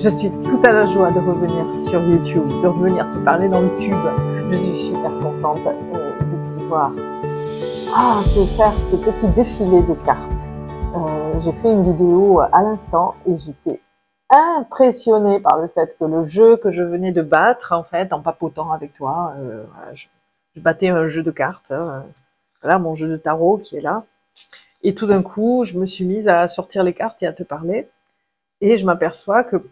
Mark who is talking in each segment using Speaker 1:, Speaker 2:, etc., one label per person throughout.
Speaker 1: Je suis tout à la joie de revenir sur YouTube, de revenir te parler dans le tube. Je suis super contente de pouvoir te faire ce petit défilé de cartes. J'ai fait une vidéo à l'instant et j'étais impressionnée par le fait que le jeu que je venais de battre, en fait, en papotant avec toi, je battais un jeu de cartes, voilà mon jeu de tarot qui est là. Et tout d'un coup, je me suis mise à sortir les cartes et à te parler. Et je m'aperçois que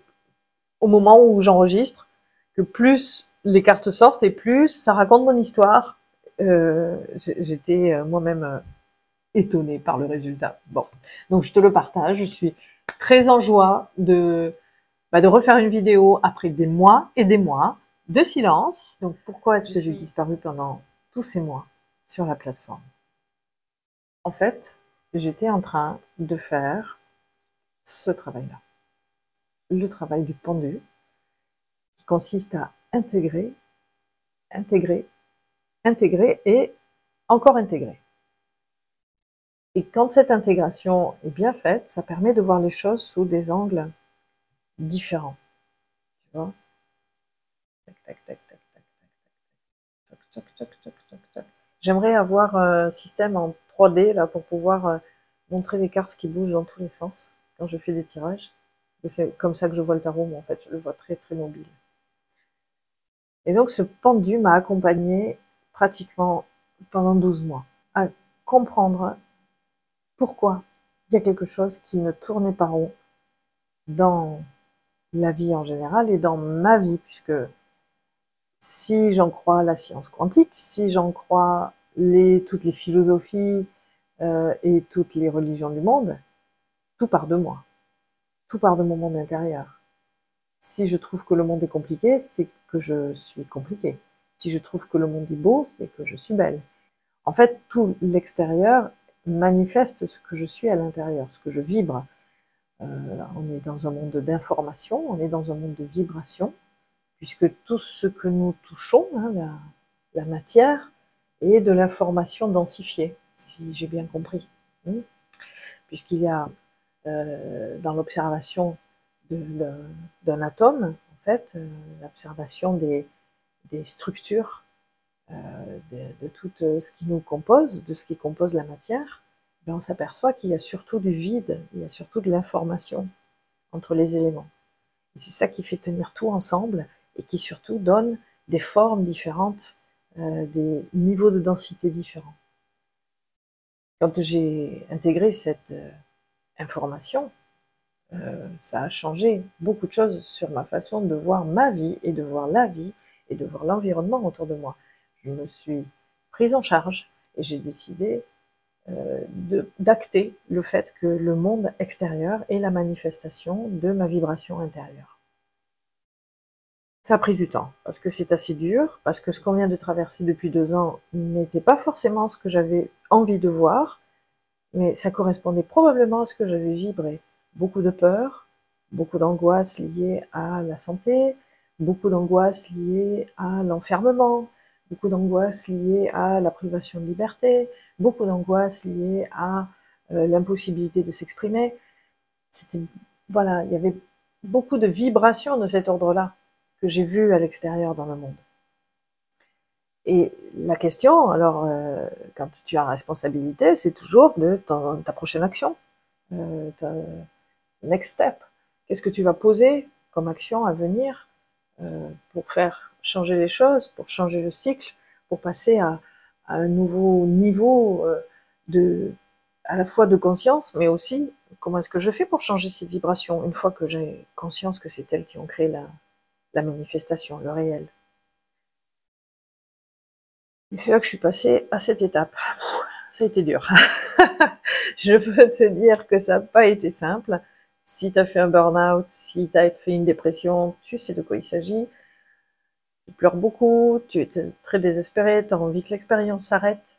Speaker 1: au moment où j'enregistre, que plus les cartes sortent et plus ça raconte mon histoire. J'étais moi-même étonnée par le résultat. Bon, donc je te le partage. Je suis très en joie de refaire une vidéo après des mois et des mois de silence. Donc pourquoi est-ce que j'ai disparu pendant tous ces mois sur la plateforme? En fait, j'étais en train de faire ce travail-là. Le travail du pendu, qui consiste à intégrer, intégrer, intégrer et encore intégrer. Et quand cette intégration est bien faite, ça permet de voir les choses sous des angles différents. Tu vois? Tac, tac, tac, tac, tac, tac, tac, tac, tac, tac, tac. J'aimerais avoir un système en 3D là pour pouvoir montrer les cartes qui bougent dans tous les sens quand je fais des tirages. C'est comme ça que je vois le tarot, mais en fait, je le vois très très mobile. Et donc, ce pendu m'a accompagné pratiquement pendant 12 mois à comprendre pourquoi il y a quelque chose qui ne tournait pas rond dans la vie en général et dans ma vie, puisque si j'en crois la science quantique, si j'en crois toutes les philosophies et toutes les religions du monde, tout part de moi, tout part de mon monde intérieur. Si je trouve que le monde est compliqué, c'est que je suis compliquée. Si je trouve que le monde est beau, c'est que je suis belle. En fait, tout l'extérieur manifeste ce que je suis à l'intérieur, ce que je vibre. On est dans un monde d'information, on est dans un monde de vibration, puisque tout ce que nous touchons, la matière, est de l'information densifiée, si j'ai bien compris. Puisqu'il y a dans l'observation d'un atome, en fait, l'observation des structures de tout ce qui nous compose, de ce qui compose la matière, ben on s'aperçoit qu'il y a surtout du vide, il y a surtout de l'information entre les éléments. Et c'est ça qui fait tenir tout ensemble et qui surtout donne des formes différentes, des niveaux de densité différents. Quand j'ai intégré cette information, ça a changé beaucoup de choses sur ma façon de voir ma vie et de voir la vie et de voir l'environnement autour de moi. Je me suis prise en charge et j'ai décidé d'acter le fait que le monde extérieur est la manifestation de ma vibration intérieure. Ça a pris du temps, parce que c'est assez dur, parce que ce qu'on vient de traverser depuis 2 ans n'était pas forcément ce que j'avais envie de voir, mais ça correspondait probablement à ce que j'avais vibré. Beaucoup de peur, beaucoup d'angoisse liée à la santé, beaucoup d'angoisse liée à l'enfermement, beaucoup d'angoisse liée à la privation de liberté, beaucoup d'angoisse liée à l'impossibilité de s'exprimer. Voilà, il y avait beaucoup de vibrations de cet ordre-là que j'ai vues à l'extérieur dans le monde. Et la question, alors, quand tu as responsabilité, c'est toujours de ta prochaine action, ta next step. Qu'est-ce que tu vas poser comme action à venir pour faire changer les choses, pour changer le cycle, pour passer à un nouveau niveau à la fois de conscience, mais aussi comment est-ce que je fais pour changer ces vibrations une fois que j'ai conscience que c'est elles qui ont créé la manifestation, le réel. Et c'est là que je suis passée à cette étape. Ça a été dur. Je peux te dire que ça n'a pas été simple. Si tu as fait un burn-out, si tu as fait une dépression, tu sais de quoi il s'agit. Tu pleures beaucoup, tu es très désespéré, tu as envie que l'expérience s'arrête.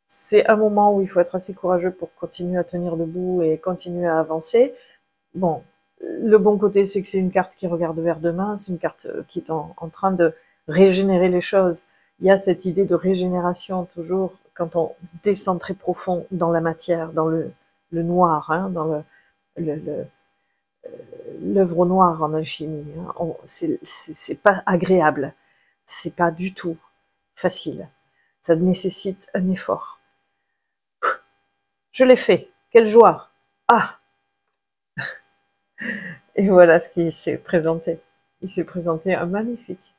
Speaker 1: C'est un moment où il faut être assez courageux pour continuer à tenir debout et continuer à avancer. Bon, le bon côté, c'est que c'est une carte qui regarde vers demain, c'est une carte qui est en train de régénérer les choses. Il y a cette idée de régénération toujours quand on descend très profond dans la matière, dans le noir, hein, dans l'œuvre au noir en alchimie. Hein. C'est pas agréable, c'est pas du tout facile. Ça nécessite un effort. Je l'ai fait, quelle joie! Ah! Et voilà ce qui s'est présenté. Il s'est présenté un magnifique,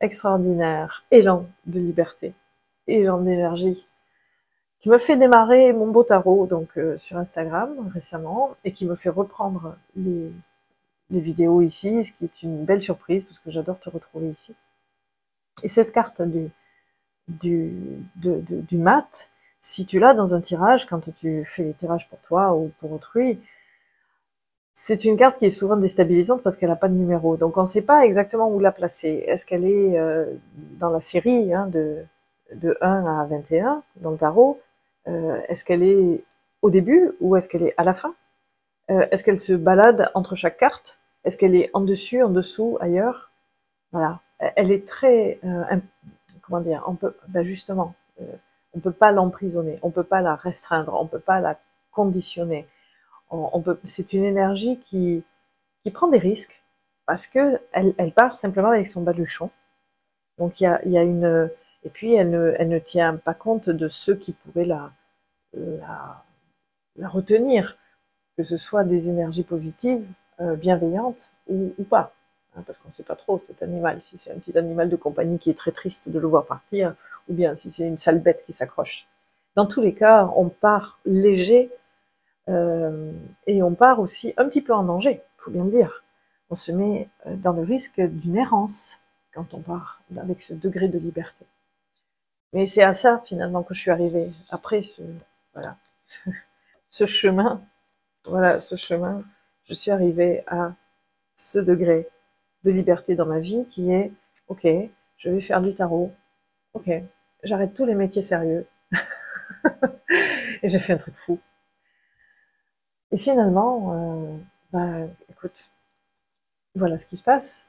Speaker 1: extraordinaire élan de liberté, élan d'énergie, qui me fait démarrer mon beau tarot donc sur Instagram récemment, et qui me fait reprendre les vidéos ici, ce qui est une belle surprise, parce que j'adore te retrouver ici. Et cette carte du mat, si tu l'as dans un tirage, quand tu fais les tirages pour toi ou pour autrui, c'est une carte qui est souvent déstabilisante parce qu'elle n'a pas de numéro. Donc on ne sait pas exactement où la placer. Est-ce qu'elle est dans la série hein, de 1 à 21 dans le tarot? Est-ce qu'elle est au début ou est-ce qu'elle est à la fin? Est-ce qu'elle se balade entre chaque carte? Est-ce qu'elle est en dessus, en dessous, ailleurs? Voilà. Elle est très... comment dire? On peut, ben justement, on peut pas l'emprisonner, on peut pas la restreindre, on peut pas la conditionner. C'est une énergie qui prend des risques parce que elle part simplement avec son baluchon. Donc il y a une... Et puis elle ne tient pas compte de ceux qui pourraient la retenir, que ce soit des énergies positives, bienveillantes ou pas. Hein, parce qu'on ne sait pas trop cet animal, si c'est un petit animal de compagnie qui est très triste de le voir partir, ou bien si c'est une sale bête qui s'accroche. Dans tous les cas, on part léger et on part aussi un petit peu en danger, il faut bien le dire. On se met dans le risque d'une errance quand on part avec ce degré de liberté. Mais c'est à ça finalement que je suis arrivée, après voilà, ce chemin, voilà, ce chemin, je suis arrivée à ce degré de liberté dans ma vie qui est, ok, je vais faire du tarot, ok, j'arrête tous les métiers sérieux, et j'ai fait un truc fou. Et finalement, bah, écoute, voilà ce qui se passe.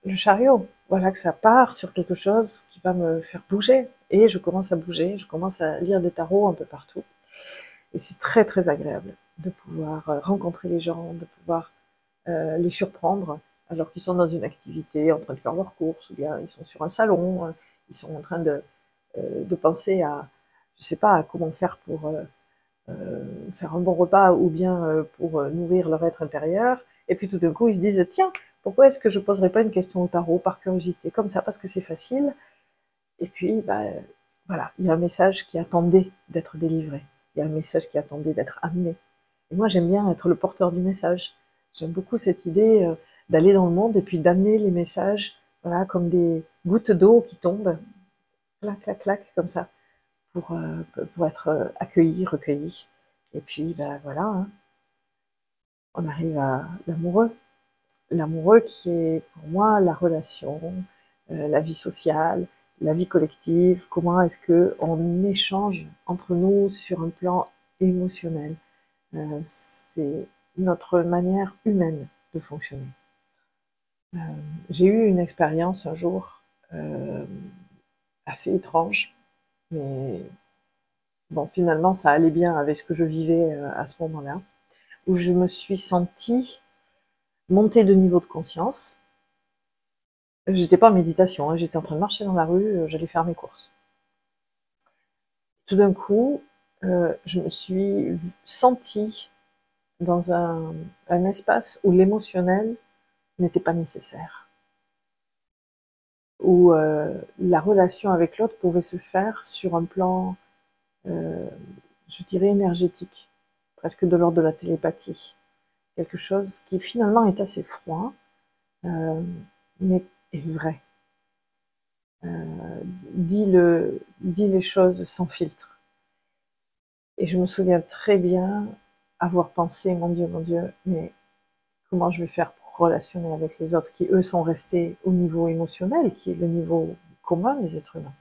Speaker 1: Le chariot, voilà que ça part sur quelque chose qui va me faire bouger. Et je commence à bouger, je commence à lire des tarots un peu partout. Et c'est très très agréable de pouvoir rencontrer les gens, de pouvoir les surprendre alors qu'ils sont dans une activité, en train de faire leurs courses, ou bien ils sont sur un salon, ils sont en train de penser à, je sais pas, à comment faire pour faire un bon repas ou bien pour nourrir leur être intérieur. Et puis tout d'un coup, ils se disent, tiens, pourquoi est-ce que je poserais pas une question au tarot par curiosité, comme ça, parce que c'est facile. Et puis, bah, voilà, il y a un message qui attendait d'être délivré. Il y a un message qui attendait d'être amené. Et moi, j'aime bien être le porteur du message. J'aime beaucoup cette idée d'aller dans le monde et puis d'amener les messages, voilà, comme des gouttes d'eau qui tombent, clac, clac, clac, comme ça, pour être accueillis, recueillis. Et puis, ben voilà, hein, on arrive à l'amoureux. L'amoureux qui est pour moi la relation, la vie sociale, la vie collective, comment est-ce qu'on échange entre nous sur un plan émotionnel. C'est notre manière humaine de fonctionner. J'ai eu une expérience un jour assez étrange, mais bon, finalement, ça allait bien avec ce que je vivais à ce moment-là, où je me suis sentie monter de niveau de conscience. J'étais pas en méditation, hein, j'étais en train de marcher dans la rue, j'allais faire mes courses. Tout d'un coup, je me suis sentie dans un espace où l'émotionnel n'était pas nécessaire, où la relation avec l'autre pouvait se faire sur un plan, je dirais, énergétique, presque de l'ordre de la télépathie. Quelque chose qui finalement est assez froid, mais est vrai. Dit les choses sans filtre. Et je me souviens très bien avoir pensé, mon Dieu, mais comment je vais faire pour relationner avec les autres qui, eux, sont restés au niveau émotionnel, qui est le niveau commun des êtres humains.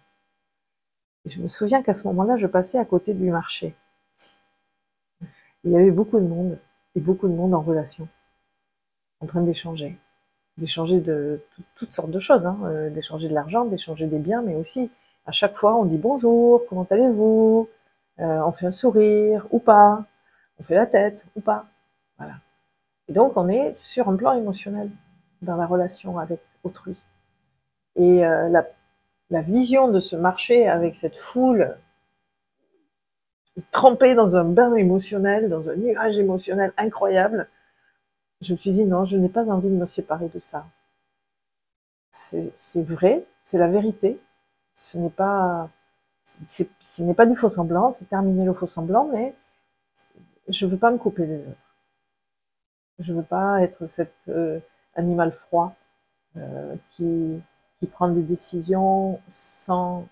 Speaker 1: Et je me souviens qu'à ce moment-là, je passais à côté du marché. Il y avait beaucoup de monde, et beaucoup de monde en relation, en train d'échanger de toutes sortes de choses, hein, d'échanger de l'argent, d'échanger des biens, mais aussi, à chaque fois, on dit bonjour, comment allez-vous, on fait un sourire, ou pas, on fait la tête, ou pas, voilà. Et donc, on est sur un plan émotionnel dans la relation avec autrui. Et la vision de ce marché avec cette foule trempée dans un bain émotionnel, dans un nuage émotionnel incroyable, je me suis dit non, je n'ai pas envie de me séparer de ça. C'est vrai, c'est la vérité. Ce n'est pas du faux semblant, c'est terminé le faux semblant, mais je veux pas me couper des autres. Je veux pas être cet animal froid qui prend des décisions sans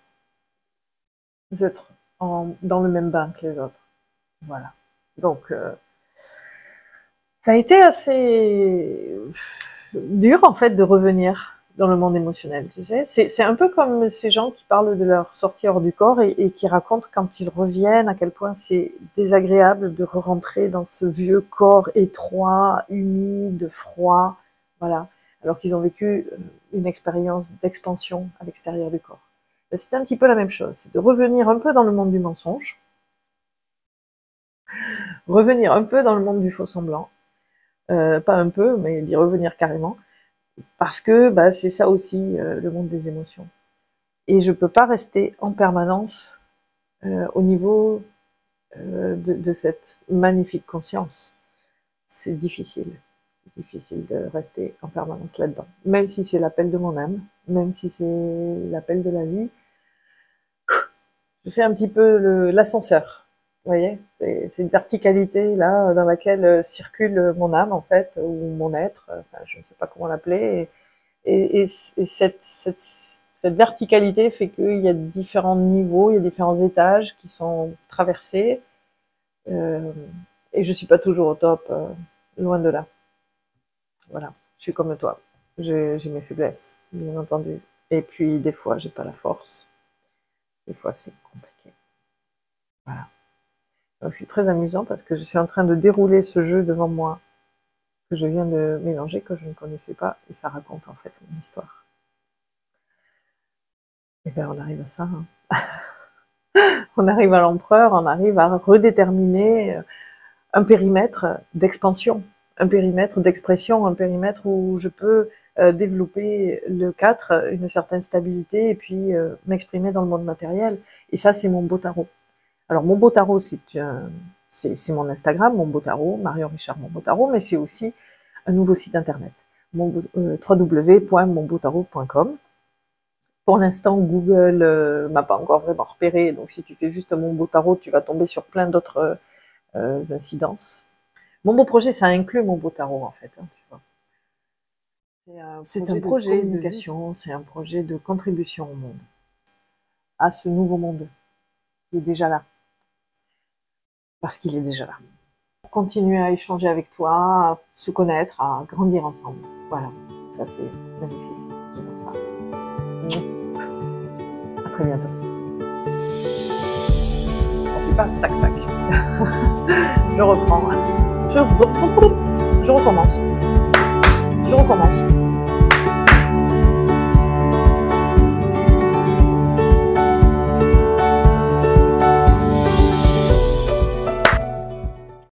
Speaker 1: être dans le même bain que les autres. Voilà. Donc, ça a été assez dur, en fait, de revenir dans le monde émotionnel, tu sais. C'est un peu comme ces gens qui parlent de leur sortie hors du corps et qui racontent quand ils reviennent à quel point c'est désagréable de rentrer dans ce vieux corps étroit, humide, froid, voilà, alors qu'ils ont vécu une expérience d'expansion à l'extérieur du corps. C'est un petit peu la même chose, c'est de revenir un peu dans le monde du mensonge, revenir un peu dans le monde du faux semblant, pas un peu, mais d'y revenir carrément, parce que bah, c'est ça aussi le monde des émotions. Et je peux pas rester en permanence au niveau de cette magnifique conscience. C'est difficile de rester en permanence là-dedans. Même si c'est l'appel de mon âme, même si c'est l'appel de la vie, je fais un petit peu l'ascenseur. Vous voyez, c'est une verticalité là dans laquelle circule mon âme en fait, ou mon être, enfin, je ne sais pas comment l'appeler. Et cette verticalité fait qu'il y a différents niveaux, il y a différents étages qui sont traversés. Et je suis pas toujours au top, loin de là. Voilà, je suis comme toi. J'ai mes faiblesses, bien entendu. Et puis des fois, j'ai pas la force. Des fois, c'est compliqué. Voilà. Donc c'est très amusant parce que je suis en train de dérouler ce jeu devant moi que je viens de mélanger, que je ne connaissais pas, et ça raconte en fait une histoire. Et bien on arrive à ça. Hein. On arrive à l'empereur, on arrive à redéterminer un périmètre d'expansion, un périmètre d'expression, un périmètre où je peux développer le 4, une certaine stabilité, et puis m'exprimer dans le monde matériel. Et ça, c'est mon beau tarot. Alors, mon beau tarot, c'est mon Instagram, mon beau tarot, Marion Richard, mon beau tarot, mais c'est aussi un nouveau site internet, www.monbeautarot.com. Pour l'instant, Google m'a pas encore vraiment repéré, donc si tu fais juste mon beau tarot, tu vas tomber sur plein d'autres incidences. Mon beau projet, ça inclut mon beau tarot, en fait. Hein, tu vois. C'est un projet de communication, c'est un projet de contribution au monde, à ce nouveau monde qui est déjà là. Parce qu'il est déjà là. Continuer à échanger avec toi, à se connaître, à grandir ensemble. Voilà, ça c'est magnifique. J'adore ça. À très bientôt. On fait pas tac tac. Je reprends. Je recommence.